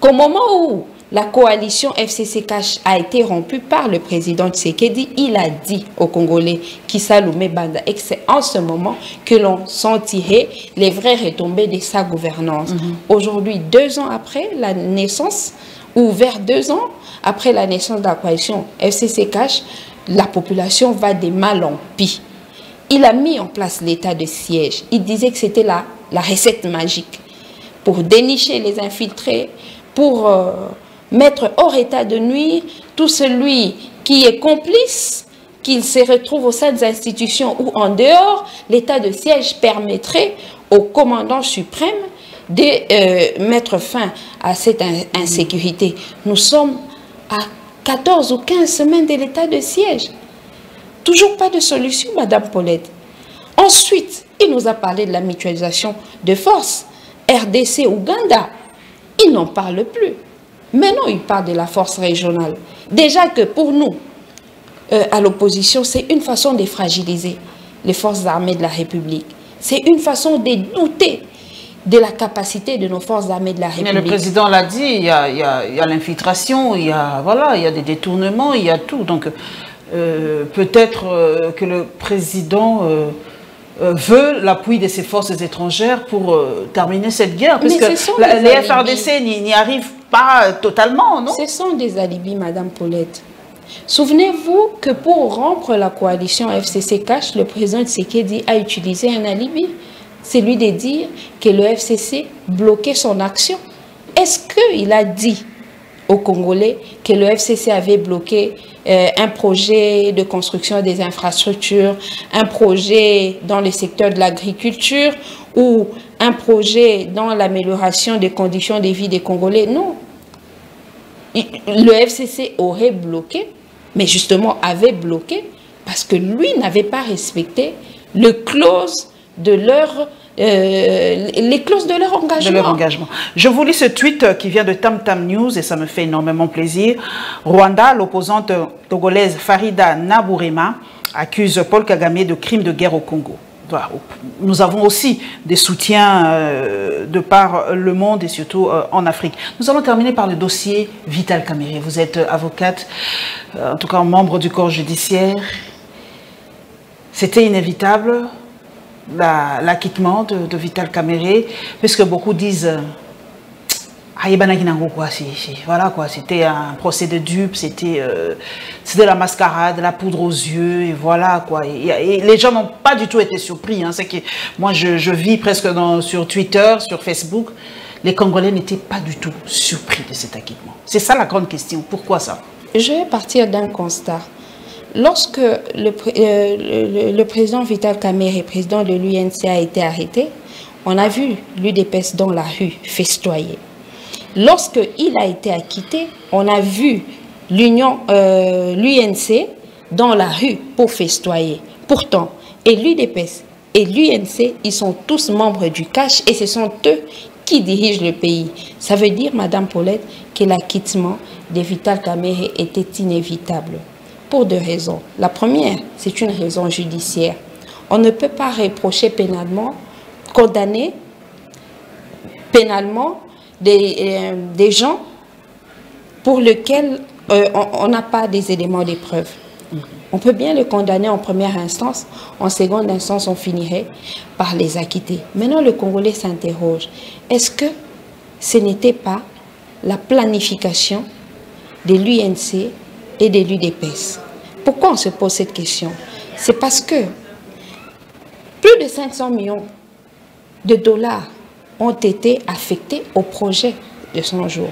qu'au moment où la coalition FCC-Cash a été rompue par le président Tshisekedi, il a dit aux Congolais Kissa Lumé Banda et que c'est en ce moment que l'on sentirait les vraies retombées de sa gouvernance. Aujourd'hui, 2 ans après la naissance, ou vers 2 ans après la naissance de la coalition FCC-Cash, la population va de mal en pis. Il a mis en place l'état de siège. Il disait que c'était la recette magique pour dénicher les infiltrés, pour mettre hors état de nuire tout celui qui est complice, qu'il se retrouve au sein des institutions ou en dehors. L'état de siège permettrait au commandant suprême de mettre fin à cette insécurité. Nous sommes à 14 ou 15 semaines de l'état de siège. Toujours pas de solution, Madame Paulette. Ensuite, il nous a parlé de la mutualisation de forces. RDC, Ouganda, il n'en parle plus. Maintenant, il parle de la force régionale. Déjà que pour nous, à l'opposition, c'est une façon de fragiliser les forces armées de la République. C'est une façon de douter de la capacité de nos forces armées de la République. Mais le président l'a dit, il y a l'infiltration, il y a des détournements, il y a tout. Donc, peut-être que le président veut l'appui de ses forces étrangères pour terminer cette guerre. Parce que les FARDC n'y arrivent pas totalement, non? Ce sont des alibis, Madame Paulette. Souvenez-vous que pour rompre la coalition FCC-Cash, le président Tshisekedi a utilisé un alibi. C'est lui de dire que le FCC bloquait son action. Est-ce qu'il a dit aux Congolais que le FCC avait bloqué un projet de construction des infrastructures, un projet dans le secteur de l'agriculture ou un projet dans l'amélioration des conditions de vie des Congolais? Non. Le FCC aurait bloqué, mais justement avait bloqué parce que lui n'avait pas respecté les clauses de leur engagement. Je vous lis ce tweet qui vient de Tam Tam News et ça me fait énormément plaisir. Rwanda, l'opposante togolaise Farida Naburema accuse Paul Kagame de crimes de guerre au Congo. voilà, nous avons aussi des soutiens de par le monde et surtout en Afrique. Nous allons terminer par le dossier Vital Kamerhe. Vous êtes avocate, en tout cas membre du corps judiciaire. C'était inévitable, l'acquittement de Vital Kamerhe, puisque beaucoup disent... Voilà quoi, c'était un procès de dupe, c'était la mascarade, la poudre aux yeux, et voilà quoi. Et les gens n'ont pas du tout été surpris. Hein. C'est que moi je vis presque sur Twitter, sur Facebook, les Congolais n'étaient pas du tout surpris de cet acquittement. C'est ça la grande question. Pourquoi ça? Je vais partir d'un constat. Lorsque le président Vital Kamerhe, président de l'UNC, a été arrêté, on a vu l'UDPS dans la rue festoyer. Lorsqu'il a été acquitté, on a vu l'UNC dans la rue pour festoyer. Pourtant, et l'UDPS et l'UNC, ils sont tous membres du CACH et ce sont eux qui dirigent le pays. Ça veut dire, Madame Paulette, que l'acquittement de Vital Kamerhe était inévitable. Pour deux raisons. La première, c'est une raison judiciaire. On ne peut pas reprocher pénalement, condamner pénalement des gens pour lesquels on n'a pas des éléments de preuve. On peut bien les condamner en première instance, en seconde instance, on finirait par les acquitter. Maintenant, le Congolais s'interroge. Est-ce que ce n'était pas la planification de l'UNC et de l'UDPS? Pourquoi on se pose cette question? C'est parce que plus de 500 millions de dollars ont été affectés au projet de 100 jours.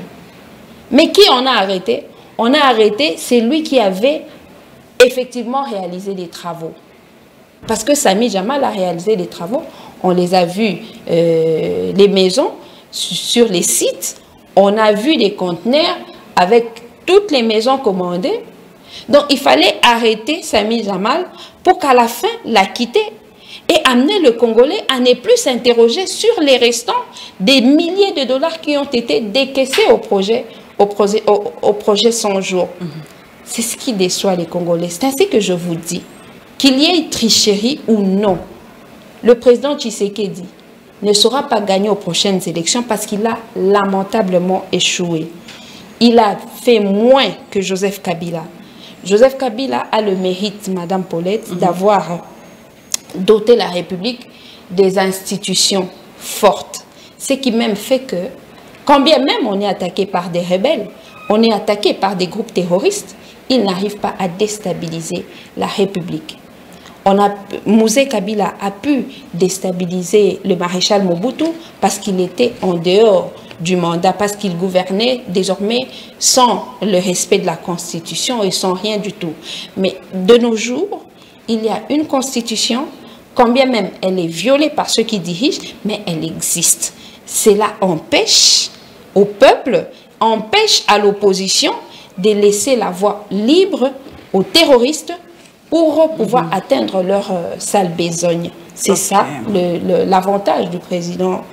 Mais qui on a arrêté? On a arrêté celui qui avait effectivement réalisé des travaux. Parce que Samy Jamal a réalisé des travaux. On les a vus, les maisons, sur les sites. On a vu des conteneurs avec toutes les maisons commandées. Donc il fallait arrêter Samy Jamal pour qu'à la fin, l'acquitter. Et amener le Congolais à ne plus s'interroger sur les restants des milliers de dollars qui ont été décaissés au projet 100 jours. C'est ce qui déçoit les Congolais. C'est ainsi que je vous dis, qu'il y ait tricherie ou non, le président Tshisekedi ne saura pas gagner aux prochaines élections parce qu'il a lamentablement échoué. Il a fait moins que Joseph Kabila. Joseph Kabila a le mérite, Madame Paulette, d'avoir doter la République des institutions fortes. Ce qui même fait que, quand bien même on est attaqué par des rebelles, on est attaqué par des groupes terroristes, ils n'arrivent pas à déstabiliser la République. Mouzé Kabila a pu déstabiliser le maréchal Mobutu parce qu'il était en dehors du mandat, parce qu'il gouvernait désormais sans le respect de la Constitution et sans rien du tout. Mais de nos jours, il y a une constitution, quand bien même elle est violée par ceux qui dirigent, mais elle existe. Cela empêche au peuple, empêche à l'opposition de laisser la voie libre aux terroristes pour pouvoir atteindre leur sale besogne. C'est ça l'avantage du président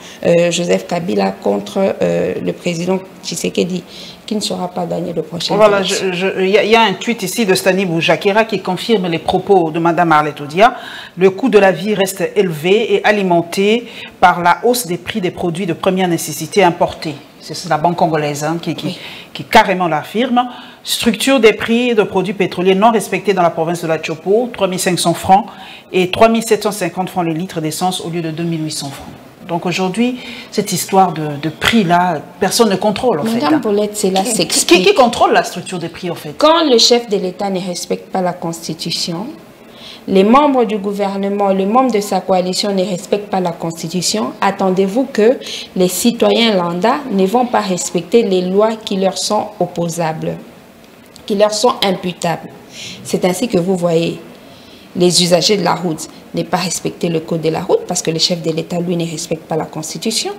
Joseph Kabila contre le président Tshisekedi, qui ne sera pas gagné le prochain. Voilà, il y a un tweet ici de Stani Boujakera qui confirme les propos de Mme Arlette Odia. Le coût de la vie reste élevé et alimenté par la hausse des prix des produits de première nécessité importés. C'est la banque congolaise qui carrément l'affirme. Structure des prix de produits pétroliers non respectés dans la province de la Chopo, 3500 francs et 3750 francs le litre d'essence au lieu de 2800 francs. Donc aujourd'hui, cette histoire de prix-là, personne ne contrôle en fait. Madame Paulette, c'est là s'explique. Qui contrôle la structure des prix en fait? Quand le chef de l'État ne respecte pas la Constitution, les membres du gouvernement, les membres de sa coalition ne respectent pas la Constitution, attendez-vous que les citoyens lambda ne vont pas respecter les lois qui leur sont opposables, qui leur sont imputables. C'est ainsi que vous voyez les usagers de la route ne pas respecter le code de la route parce que le chef de l'État, lui, ne respecte pas la Constitution.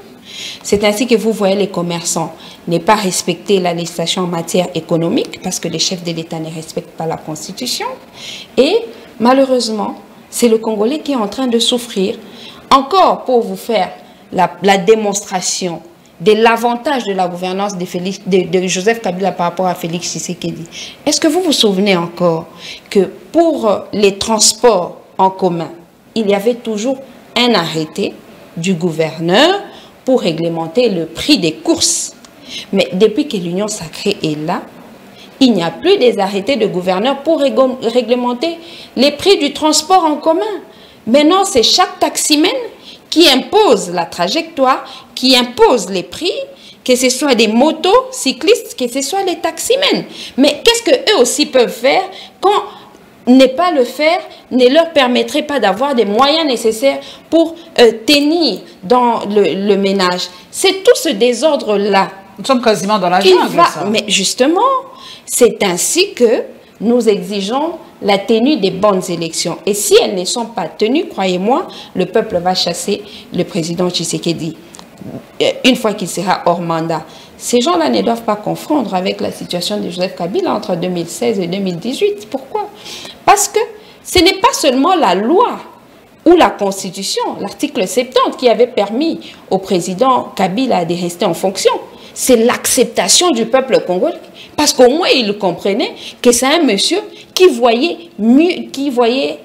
C'est ainsi que vous voyez les commerçants ne pas respecter la législation en matière économique parce que le chef de l'État ne respecte pas la Constitution. Et malheureusement, c'est le Congolais qui est en train de souffrir. Encore pour vous faire la démonstration de l'avantage de la gouvernance de Joseph Kabila par rapport à Félix Tshisekedi. Est-ce que vous vous souvenez encore que pour les transports en commun, il y avait toujours un arrêté du gouverneur pour réglementer le prix des courses. Mais depuis que l'Union sacrée est là, il n'y a plus des arrêtés de gouverneur pour réglementer les prix du transport en commun. Maintenant, c'est chaque taximène qui impose la trajectoire, qui impose les prix, que ce soit des motos, cyclistes, que ce soit les taximènes. Mais qu'est-ce qu'eux aussi peuvent faire quand ne pas le faire ne leur permettrait pas d'avoir des moyens nécessaires pour tenir dans le ménage? C'est tout ce désordre-là. Nous sommes quasiment dans la jungle, ça. Mais justement, c'est ainsi que nous exigeons la tenue des bonnes élections. Et si elles ne sont pas tenues, croyez-moi, le peuple va chasser le président Tshisekedi une fois qu'il sera hors mandat. Ces gens-là ne doivent pas confondre avec la situation de Joseph Kabila entre 2016 et 2018. Pourquoi? Parce que ce n'est pas seulement la loi ou la Constitution, l'article 70, qui avait permis au président Kabila de rester en fonction. C'est l'acceptation du peuple congolais. Parce qu'au moins, il comprenait que c'est un monsieur qui voyait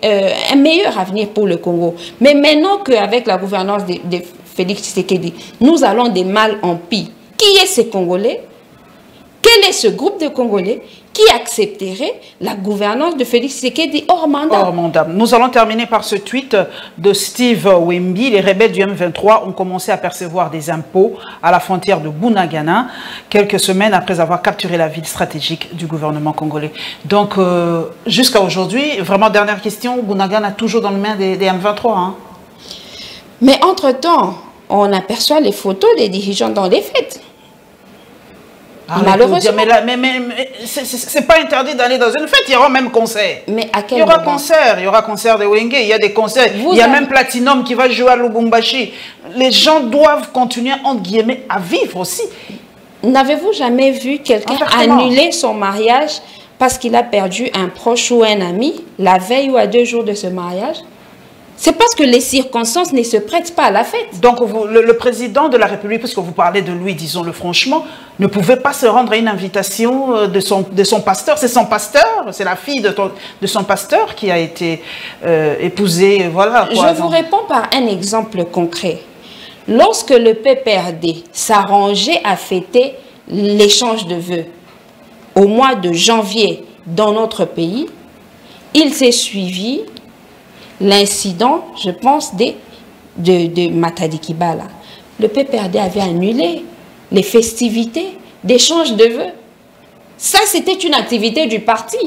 un meilleur avenir pour le Congo. Mais maintenant qu'avec la gouvernance de Félix Tshisekedi, nous allons de mal en pire. Qui est ce Congolais? Quel est ce groupe de Congolais qui accepterait la gouvernance de Félix Tshisekedi hors mandat? Hors mandat. Nous allons terminer par ce tweet de Steve Wemby. Les rebelles du M23 ont commencé à percevoir des impôts à la frontière de Bunagana, quelques semaines après avoir capturé la ville stratégique du gouvernement congolais. Donc, jusqu'à aujourd'hui, vraiment dernière question, Bunagana toujours dans les mains des M23. Hein? Mais entre-temps, on aperçoit les photos des dirigeants dans les fêtes. Malheureusement. Mais c'est pas interdit d'aller dans une fête, il y aura même concert. Mais à quel il y aura moment? concert, il y aura concert de Wenge, il y a des concerts, il y a même Platinum qui va jouer à Lubumbashi. Les gens doivent continuer, entre guillemets, à vivre aussi. N'avez-vous jamais vu quelqu'un annuler son mariage parce qu'il a perdu un proche ou un ami la veille ou à 2 jours de ce mariage? C'est parce que les circonstances ne se prêtent pas à la fête. Donc, le président de la République, puisque vous parlez de lui, disons-le franchement, ne pouvait pas se rendre à une invitation de son pasteur. C'est son pasteur, c'est la fille de son pasteur qui a été épousée. Voilà, quoi. Je vous réponds par un exemple concret. Lorsque le PPRD s'arrangeait à fêter l'échange de vœux au mois de janvier dans notre pays, il s'est suivi l'incident, je pense, de Matadi Kibala. Le PPRD avait annulé les festivités d'échange de vœux. Ça, c'était une activité du parti.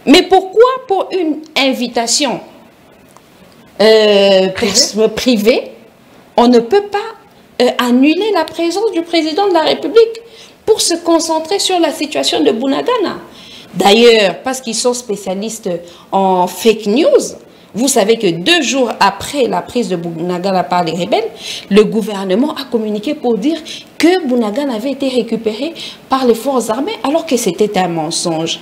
Mais pourquoi pour une invitation privée, on ne peut pas annuler la présence du président de la République pour se concentrer sur la situation de Bunagana? D'ailleurs, parce qu'ils sont spécialistes en fake news, vous savez que 2 jours après la prise de Bunagana par les rebelles, le gouvernement a communiqué pour dire que Bunagana avait été récupéré par les forces armées, alors que c'était un mensonge.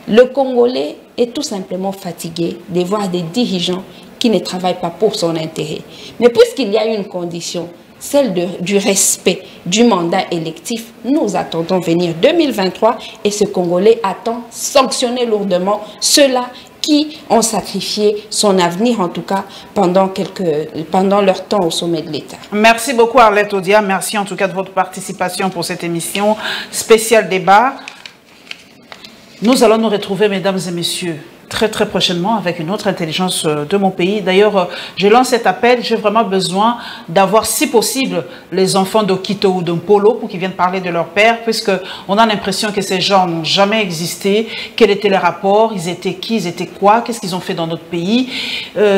Le Congolais est tout simplement fatigué de voir des dirigeants qui ne travaillent pas pour son intérêt. Mais puisqu'il y a une condition, celle du respect du mandat électif, nous attendons venir 2023 et ce Congolais attend sanctionner lourdement ceux-là qui ont sacrifié son avenir, en tout cas, pendant leur temps au sommet de l'État. Merci beaucoup Arlette Odia, merci en tout cas de votre participation pour cette émission spéciale débat. Nous allons nous retrouver, mesdames et messieurs, très prochainement avec une autre intelligence de mon pays. D'ailleurs, je lance cet appel, j'ai vraiment besoin d'avoir, si possible, les enfants d'Okito ou d'Mpolo pour qu'ils viennent parler de leur père, puisqu'on a l'impression que ces gens n'ont jamais existé. Quel était leur rapport? Ils étaient qui? Ils étaient quoi? Qu'est-ce qu'ils ont fait dans notre pays?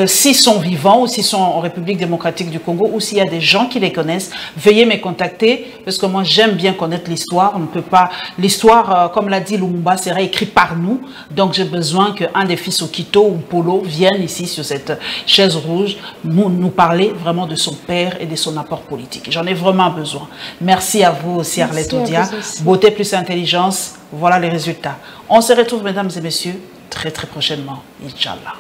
S'ils sont vivants ou s'ils sont en République démocratique du Congo ou s'il y a des gens qui les connaissent, veuillez me contacter parce que moi, j'aime bien connaître l'histoire. On ne peut pas... L'histoire, comme l'a dit Lumumba, sera écrite par nous. Donc, j'ai besoin qu'un des fils Okito ou Polo viennent ici sur cette chaise rouge nous parler vraiment de son père et de son apport politique. J'en ai vraiment besoin. Merci à vous aussi, Arlette Odia. Beauté plus intelligence, voilà les résultats. On se retrouve, mesdames et messieurs, très prochainement. Inch'Allah.